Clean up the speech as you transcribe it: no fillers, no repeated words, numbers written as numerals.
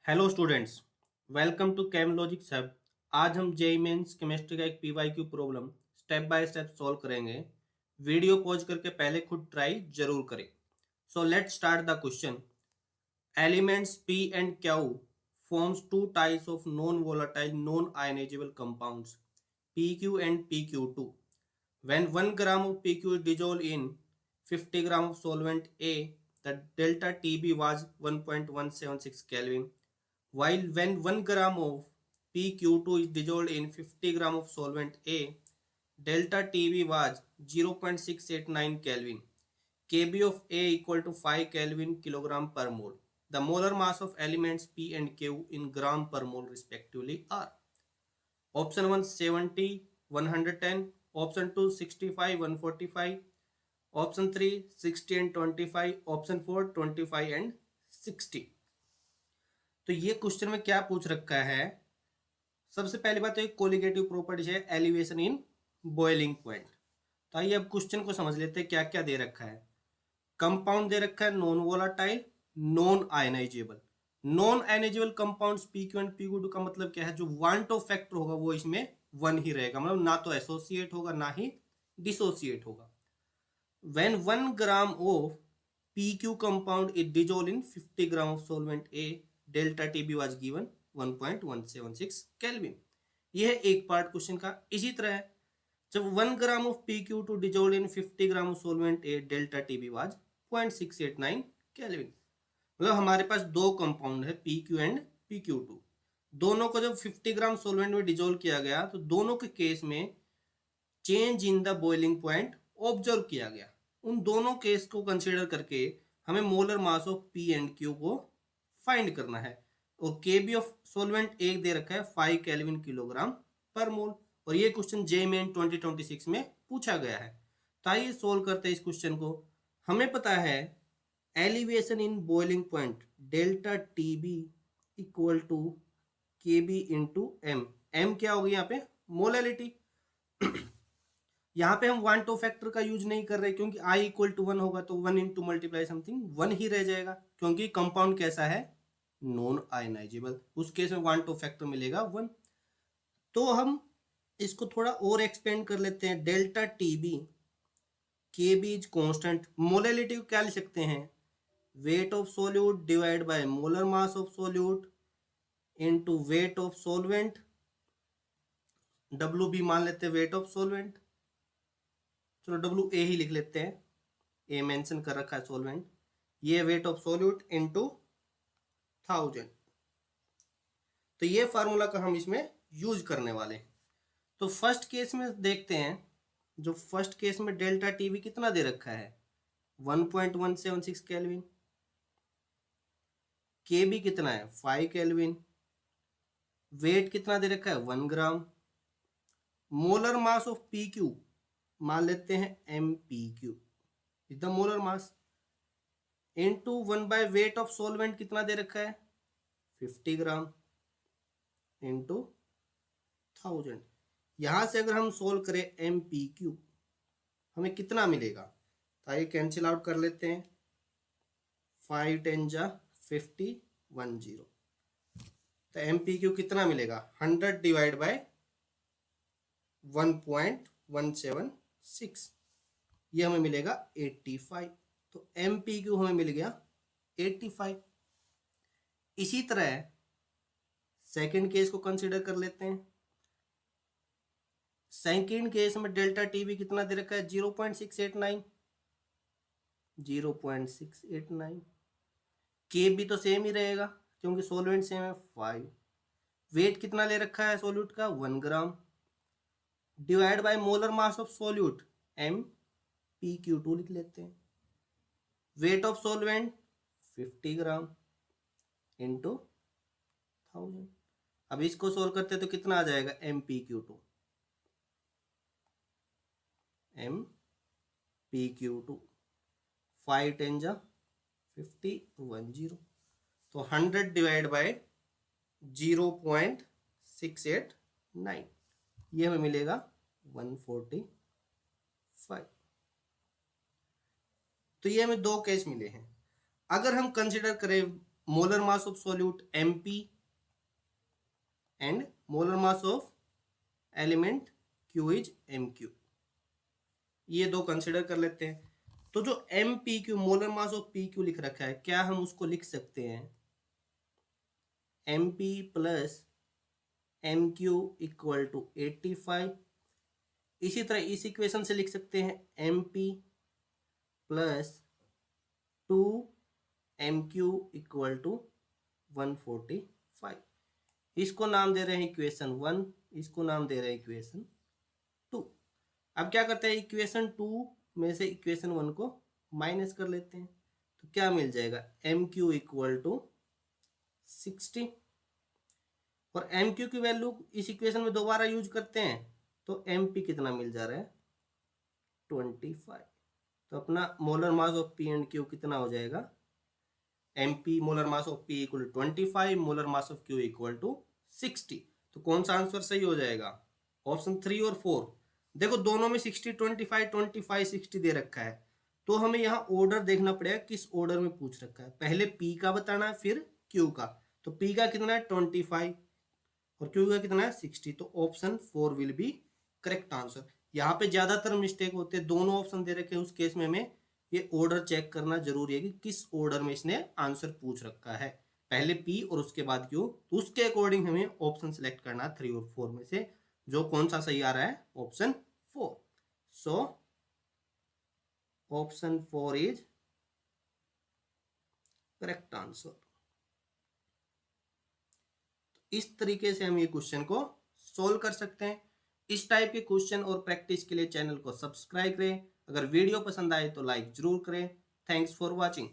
Hello students, welcome to केमलॉजिक सब। आज हम जेईई मेंस केमिस्ट्री का एक PYQ problem step by step solve करेंगे। वीडियो पॉज करके पहले खुद ट्राई जरूर करें। So let's start the question. Elements P and Q forms two types of non-volatile non-ionizable compounds, PQ and PQ2. When 1 gram of PQ is dissolved in 50 gram of solvent A, the delta TB was 1.176 Kelvin. While when 1 gram of PQ2 is dissolved in 50 gram of solvent A, delta TB was 0.689 Kelvin. Kb of A equal to 5 Kelvin kilogram per mole. The molar mass of elements P and Q in gram per mole respectively are option 1 70 110, option 2 65 145, option 3 60 and 25, option 4 25 and 60। तो ये question में क्या पूछ रखा है? सबसे पहली बात तो एक कोलिगेटिव प्रॉपर्टी है एलिवेशन इन बॉइलिंग पॉइंट। तो आइए अब क्वेश्चन को समझ लेते हैं क्या क्या दे रखा है। कंपाउंड दे रखा है non volatile, non ionisable. Non ionisable compounds P Q and P Q का मतलब क्या है? जो वन टू फैक्टर होगा वो इसमें वन ही रहेगा, मतलब ना तो एसोसिएट होगा ना ही डिसोसिएट होगा। When 1 gram of PQ compound is dissolved in 50 gram of solvent A, delta TB was given 1.176 Kelvin। यह है एक पार्ट क्वेश्चन का। इसी तरह जब 1 gram of PQ2 dissolved in 50 gram of solvent A, delta TB was 0.689 Kelvin। मतलब हमारे पास दो कंपाउंड है PQ एंड PQ2। दोनों को जब 50 ग्राम सोलवेंट में डिजोल्व किया गया तो दोनों के केस में change in the boiling point observe किया गया। उन दोनों केस को कंसीडर करके हमें molar mass of P and Q को फाइंड करना है। और केबी ऑफ सॉल्वेंट एक दे रखा है 5 केल्विन किलोग्राम पर मोल। और ये क्वेश्चन जेईई मेन 2026 में पूछा गया है। तो आइए सोल्व करते हैं इस क्वेश्चन को। हमें पता है elevation in boiling point delta T B equal to K B into M. M क्या होगी यहाँ पे? मोलैलिटी। यहाँ पे हम वन टू फैक्टर का यूज नहीं कर रहे क्योंकि i इक्वल टू 1 होगा तो 1 इंटू मल्टीप्लाई समथिंग 1 ही रह जाएगा, क्योंकि कंपाउंड कैसा है? Non ionisable. उस केस में वन टू फैक्टर मिलेगा 1। तो हम इसको थोड़ा और एक्सपेंड कर लेते हैं। Delta T B, K B is constant. Molality को क्या लिख सकते हैं? Weight of solute divide by molar mass of solute into weight of solvent. W B मान लेते हैं वेट ऑफ सोलवेंट। चलो डब्ल्यू ए ही लिख लेते हैं, ए मेंशन कर रखा है सोलवेंट। ये वेट ऑफ सोल्यूट इनटू 1000। तो ये फार्मूला का हम इसमें यूज करने वाले हैं। तो फर्स्ट केस में देखते हैं। जो फर्स्ट केस में डेल्टा टीवी कितना दे रखा है? 1.176 केल्विन। के बी कितना है? 5 केल्विन। वेट कितना दे रखा है? 1 gram. Molar mass of P Q मान लेते हैं M P Q is the molar mass into 1 by weight of solvent कितना दे रखा है? 50 ग्राम इंटू 1000। यहां से अगर हम सोल्व करें एम पी क्यू हमें कितना मिलेगा? तो आइए कैंसिल आउट कर लेते हैं। 5 10 जा 50 10। तो एम पी क्यू कितना मिलेगा? 100 डिवाइड बाय 1.176। ये हमें मिलेगा 85। तो एम पी क्यू हमें मिल गया 85। इसी तरह सेकंड केस को कंसीडर कर लेते हैं। सेकंड केस में डेल्टा टीबी कितना दे रखा है? 0.689। 0.689। के भी तो सेम ही रहेगा क्योंकि सोलवेंट सेम है 5। वेट कितना ले रखा है सोल्यूट का? 1 gram divide by molar mass of solute M P Q two लिख लेते हैं। Weight of solvent 50 gram into 1000। अब इसको सोल्व करते तो कितना आ जाएगा? M P Q two, M P Q two 5 10 जा 50 10। तो 100 डिवाइड बाय 0.689 ये हमें मिलेगा 145। तो ये हमें दो केस मिले हैं। अगर हम कंसिडर करें molar mass of solute Mp and molar mass of element Q is Mq। ये दो कंसिडर कर लेते हैं। तो जो MPQ molar mass of PQ लिख रखा है, क्या हम उसको लिख सकते हैं MP plus MQ equal to 85। इसी तरह इस इक्वेशन से लिख सकते हैं MP plus 2MQ equal to 145। इसको नाम दे रहे हैं इक्वेशन 1, इसको नाम दे रहे हैं इक्वेशन 2। अब क्या करते हैं, इक्वेशन 2 में से इक्वेशन 1 को माइनस कर लेते हैं, तो क्या मिल जाएगा MQ इक्वल टू 60। और MQ की वैल्यू इस इक्वेशन में दोबारा यूज करते हैं तो MP कितना मिल जा रहा है 25। तो अपना molar mass of P and Q कितना हो जाएगा MP molar mass of P equal to 25, molar mass of Q equal to 60। तो कौन सा आंसर सही हो जाएगा, ऑप्शन 3 और 4। देखो दोनों में 60 25 25 60 दे रखा है, तो हमें यहाँ ऑर्डर देखना पड़ेगा किस ऑर्डर में पूछ रखा है। पहले P का बताना है फिर Q का। तो P का कितना है 25 और Q का कितना है 60। तो option 4 will be correct answer. यहाँ पे ज्यादातर मिस्टेक होते हैं, दोनों ऑप्शन दे रखे हैं, उस केस में हमें ये ऑर्डर चेक करना जरूरी है कि किस ऑर्डर में इसने आंसर पूछ रखा है, पहले P और उसके बाद Q। तो उसके अकॉर्डिंग हमें ऑप्शन सेलेक्ट करना 3 और 4 में से जो कौन सा सही आ रहा है, option 4। So option 4 is correct answer. इस तरीके से हम ये क्वेश्चन को सोल्व कर सकते हैं। इस टाइप के क्वेश्चन और प्रैक्टिस के लिए चैनल को सब्सक्राइब करें। अगर वीडियो पसंद आए तो लाइक जरूर करें। Thanks for watching.